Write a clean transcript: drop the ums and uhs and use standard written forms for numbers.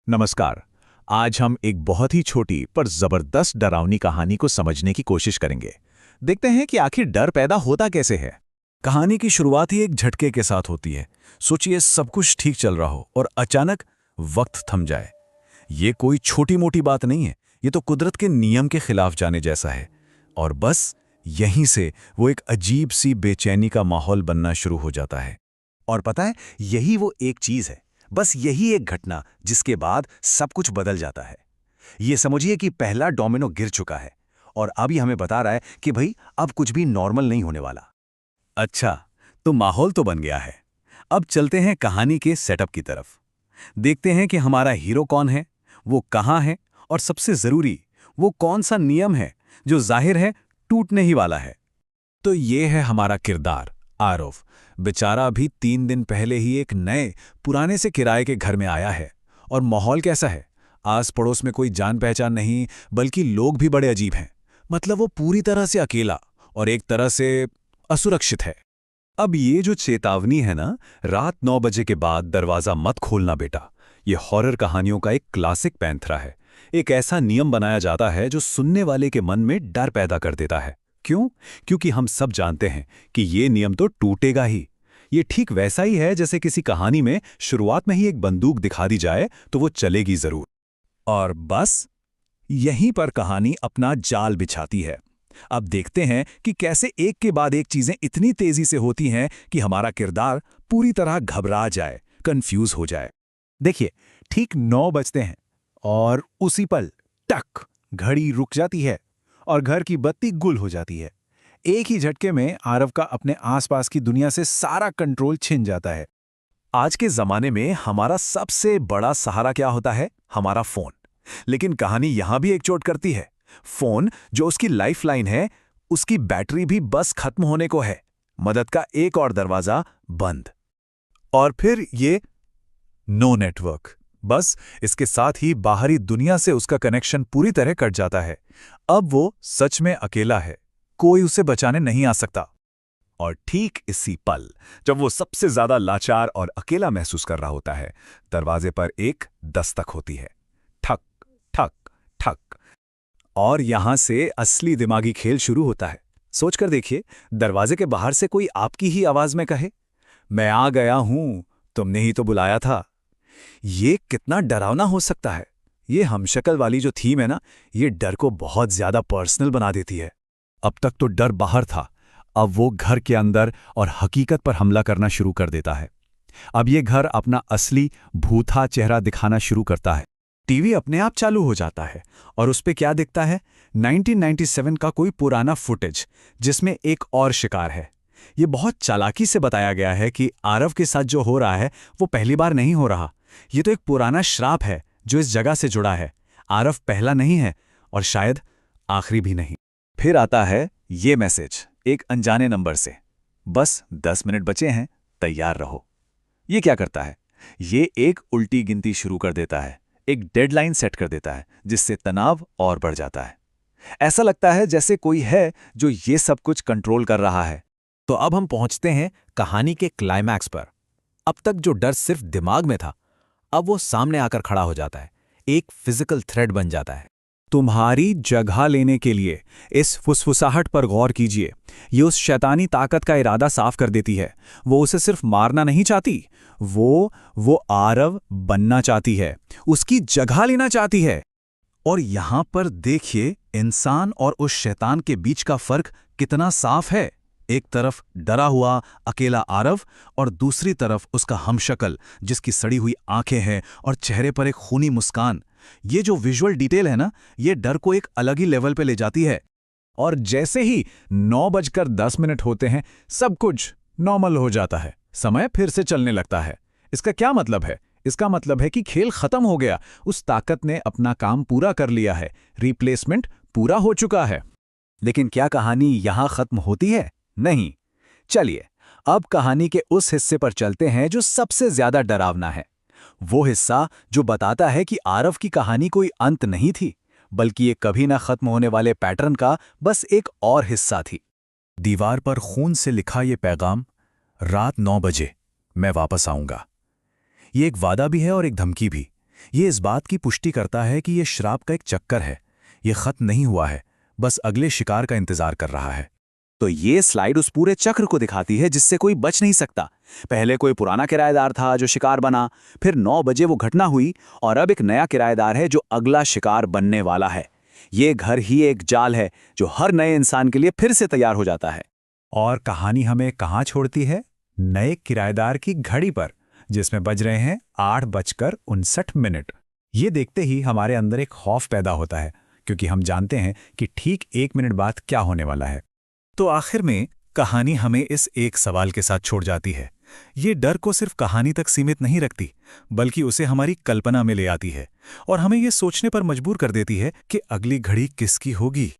नमस्कार। आज हम एक बहुत ही छोटी पर जबरदस्त डरावनी कहानी को समझने की कोशिश करेंगे। देखते हैं कि आखिर डर पैदा होता कैसे है। कहानी की शुरुआत ही एक झटके के साथ होती है। सोचिए सब कुछ ठीक चल रहा हो और अचानक वक्त थम जाए। ये कोई छोटी मोटी बात नहीं है, ये तो कुदरत के नियम के खिलाफ जाने जैसा है। और बस यहीं से वो एक अजीब सी बेचैनी का माहौल बनना शुरू हो जाता है। और पता है, यही वो एक चीज है, बस यही एक घटना जिसके बाद सब कुछ बदल जाता है। ये समझिए कि पहला डोमिनो गिर चुका है और अब ये हमें बता रहा है कि भाई अब कुछ भी नॉर्मल नहीं होने वाला। अच्छा, तो माहौल तो बन गया है। अब चलते हैं कहानी के सेटअप की तरफ। देखते हैं कि हमारा हीरो कौन है, वो कहाँ है, और सबसे जरूरी वो कौन सा नियम है जो जाहिर है टूटने ही वाला है। तो ये है हमारा किरदार आरव। बेचारा अभी 3 दिन पहले ही एक नए पुराने से किराए के घर में आया है। और माहौल कैसा है? आस पड़ोस में कोई जान पहचान नहीं, बल्कि लोग भी बड़े अजीब हैं। मतलब वो पूरी तरह से अकेला और एक तरह से असुरक्षित है। अब ये जो चेतावनी है ना, रात 9 बजे के बाद दरवाजा मत खोलना बेटा, ये हॉरर कहानियों का एक क्लासिक पैंथरा है। एक ऐसा नियम बनाया जाता है जो सुनने वाले के मन में डर पैदा कर देता है। क्यों? क्योंकि हम सब जानते हैं कि ये नियम तो टूटेगा ही। ये ठीक वैसा ही है जैसे किसी कहानी में शुरुआत में ही एक बंदूक दिखा दी जाए तो वो चलेगी जरूर। और बस यहीं पर कहानी अपना जाल बिछाती है। अब देखते हैं कि कैसे एक के बाद एक चीजें इतनी तेजी से होती हैं कि हमारा किरदार पूरी तरह घबरा जाए, कंफ्यूज हो जाए। देखिए, ठीक 9 बजते हैं और उसी पल टक घड़ी रुक जाती है और घर की बत्ती गुल हो जाती है। एक ही झटके में आरव का अपने आसपास की दुनिया से सारा कंट्रोल छिन जाता है। आज के जमाने में हमारा सबसे बड़ा सहारा क्या होता है? हमारा फोन। लेकिन कहानी यहां भी एक चोट करती है। फोन जो उसकी लाइफलाइन है, उसकी बैटरी भी बस खत्म होने को है। मदद का एक और दरवाजा बंद। और फिर ये नो नेटवर्क। बस इसके साथ ही बाहरी दुनिया से उसका कनेक्शन पूरी तरह कट जाता है। अब वो सच में अकेला है, कोई उसे बचाने नहीं आ सकता। और ठीक इसी पल, जब वो सबसे ज्यादा लाचार और अकेला महसूस कर रहा होता है, दरवाजे पर एक दस्तक होती है। ठक ठक ठक। और यहां से असली दिमागी खेल शुरू होता है। सोचकर देखिए, दरवाजे के बाहर से कोई आपकी ही आवाज में कहे, मैं आ गया हूं, तुमने ही तो बुलाया था। ये कितना डरावना हो सकता है। ये हमशक्ल वाली जो थीम है ना, ये डर को बहुत ज्यादा पर्सनल बना देती है। अब तक तो डर बाहर था, अब वो घर के अंदर और हकीकत पर हमला करना शुरू कर देता है। अब ये घर अपना असली भूथा चेहरा दिखाना शुरू करता है। टीवी अपने आप चालू हो जाता है और उस पे क्या दिखता है? 1997 का कोई पुराना फुटेज, जिसमें एक और शिकार है। ये बहुत चालाकी से बताया गया है कि आरव के साथ जो हो रहा है वो पहली बार नहीं हो रहा। ये तो एक पुराना श्राप है जो इस जगह से जुड़ा है। आरव पहला नहीं है और शायद आखिरी भी नहीं। फिर आता है ये मैसेज एक अनजाने नंबर से, बस 10 मिनट बचे हैं, तैयार रहो। ये क्या करता है? ये एक उल्टी गिनती शुरू कर देता है, एक डेडलाइन सेट कर देता है, जिससे तनाव और बढ़ जाता है। ऐसा लगता है जैसे कोई है जो ये सब कुछ कंट्रोल कर रहा है। तो अब हम पहुंचते हैं कहानी के क्लाइमैक्स पर। अब तक जो डर सिर्फ दिमाग में था, अब वो सामने आकर खड़ा हो जाता है, एक फिजिकल थ्रेट बन जाता है। तुम्हारी जगह लेने के लिए इस फुसफुसाहट पर गौर कीजिए। ये उस शैतानी ताकत का इरादा साफ कर देती है। वो उसे सिर्फ मारना नहीं चाहती, वो आरव बनना चाहती है, उसकी जगह लेना चाहती है। और यहां पर देखिए, इंसान और उस शैतान के बीच का फर्क कितना साफ है। एक तरफ डरा हुआ अकेला आरव और दूसरी तरफ उसका हमशक्ल, जिसकी सड़ी हुई आंखें हैं और चेहरे पर एक खूनी मुस्कान। ये जो विजुअल डिटेल है ना, ये डर को एक अलग ही लेवल पे ले जाती है। और जैसे ही 9:10 होते हैं, सब कुछ नॉर्मल हो जाता है। समय फिर से चलने लगता है। इसका क्या मतलब है? इसका मतलब है कि खेल खत्म हो गया। उस ताकत ने अपना काम पूरा कर लिया है, रिप्लेसमेंट पूरा हो चुका है। लेकिन क्या कहानी यहां खत्म होती है? नहीं। चलिए, अब कहानी के उस हिस्से पर चलते हैं जो सबसे ज्यादा डरावना है। वो हिस्सा जो बताता है कि आरव की कहानी कोई अंत नहीं थी, बल्कि ये कभी ना खत्म होने वाले पैटर्न का बस एक और हिस्सा थी। दीवार पर खून से लिखा ये पैगाम, रात 9 बजे मैं वापस आऊंगा। ये एक वादा भी है और एक धमकी भी। ये इस बात की पुष्टि करता है कि ये श्राप का एक चक्कर है, ये खत्म नहीं हुआ है, बस अगले शिकार का इंतजार कर रहा है। तो ये स्लाइड उस पूरे चक्र को दिखाती है जिससे कोई बच नहीं सकता। पहले कोई पुराना किराएदार था जो शिकार बना, फिर 9 बजे वो घटना हुई, और अब एक नया किराएदार है जो अगला शिकार बनने वाला है। ये घर ही एक जाल है जो हर नए इंसान के लिए फिर से तैयार हो जाता है। और कहानी हमें कहाँ छोड़ती है? नए किराएदार की घड़ी पर, जिसमें बज रहे हैं 8:59। ये देखते ही हमारे अंदर एक खौफ पैदा होता है, क्योंकि हम जानते हैं कि ठीक 1 मिनट बाद क्या होने वाला है। तो आखिर में कहानी हमें इस एक सवाल के साथ छोड़ जाती है। ये डर को सिर्फ कहानी तक सीमित नहीं रखती, बल्कि उसे हमारी कल्पना में ले आती है और हमें ये सोचने पर मजबूर कर देती है कि अगली घड़ी किसकी होगी।